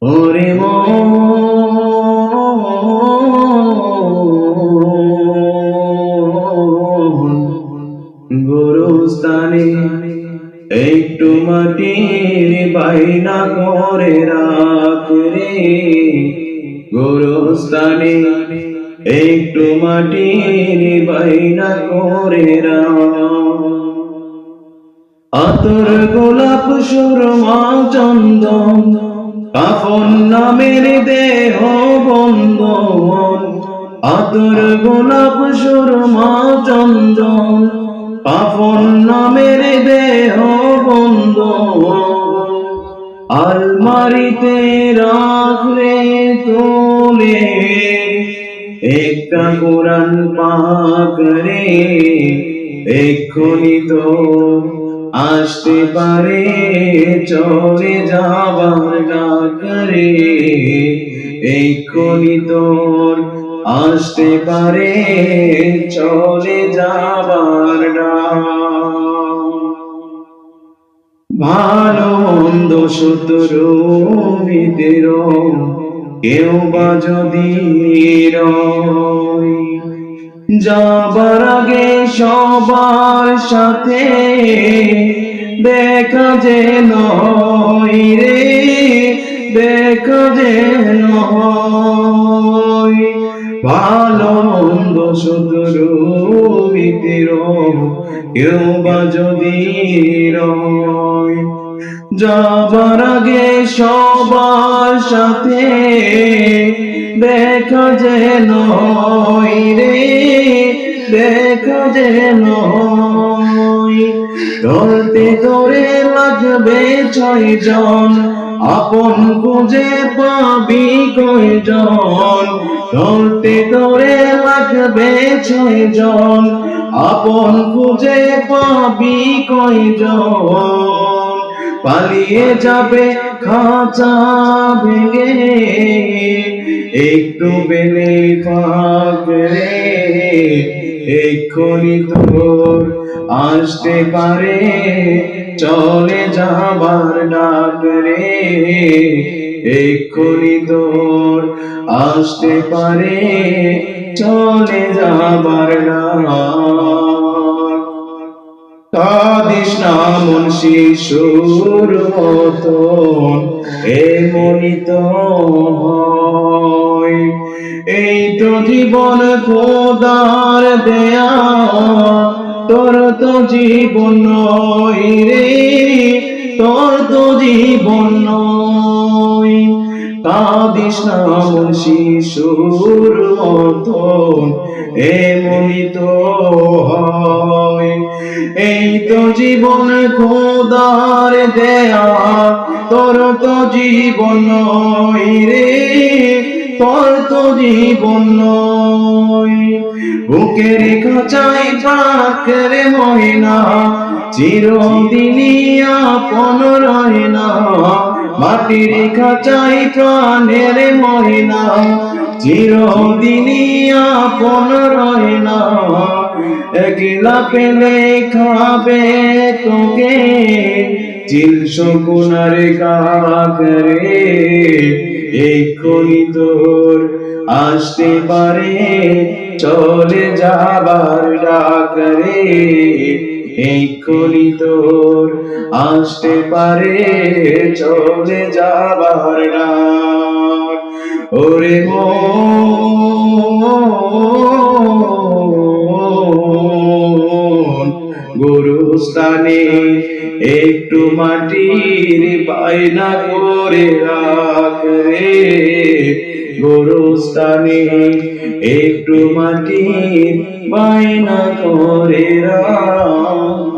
ওরে মন গোরস্থানে একটু মাটির বাইনা করে রাখ রে, গোরস্থানে একটু মাটির বাইনা করে রাখ। আতর গোলাপ সুরমা চন্দন কাফন নামের দেহ বন্ধন, আতর গোলাপ সুরমা চন্দন কাফন নামের দেহ বন্ধন। আলমারিতে রাখলে তোলে একটা কোরআন পাক রে, এক্ষুনি তো আসতে পারে চলে যাবার ডাক রে, এক্ষুনি তোর আসতে পারে চলে যাবার ডাক। ভালো মন্দ শত্রু মিত্র কেউ বা যদি রয়, যাবার আগে সবার সাথে দেখা যে নয় রে, দেখা যে নয়। ভালো মন্দ শত্রু মিত্র কেউ বা যদি রয়, যাবার আগে সবার সাথে দেখা যে নয় রে, দেখা যে নয়। ধরতে ধরে লাগবে 6 জন, আপন খুঁজে পাবি কয়জন। ধরতে ধরে লাগবে 6 জন, আপন খুঁজে পাবি কয়জন। পালিয়ে যাবে খাঁচা ভেঙে একটু বেলে ফাঁক রে, এক্ষুনি তোর আসতে পারে চলে যাবার ডাক রে, এক্ষুনি তোর আসতে পারে চলে যাবার ডাক। কাঁদিস না মন শিশুর মতন, এমনই তো হয়। এই তো জীবন খোদার দেয়া, তোর তো জীবন নয় রে, তোর তো জীবন নয়। কাঁদিস না মন শিশুর মতন, এমনই তো হয়। এই তো জীবন খোদার দেয়া, তোর তো জীবন নয় রে, তোর তো জীবন নয়। বুকের খাঁচায় পাকের ময়না চিরদিনই আপন রয় না, মাটির খাঁচায় প্রাণের ময়না চিরদিনই আপন রয় না। একলা পেলে খাবে তোকে চিল শকুনার কাক রে, এক্ষুনি তোর আসতে পারে চলে যাবার ডাক রে, এক্ষুনি তোর আসতে পারে চলে যাবার ডাক। ওরে মন গোরস্থানে একটু মাটির বায়না করে রাখ রে, গোরস্থানে একটু মাটির বায়না করে রাখ।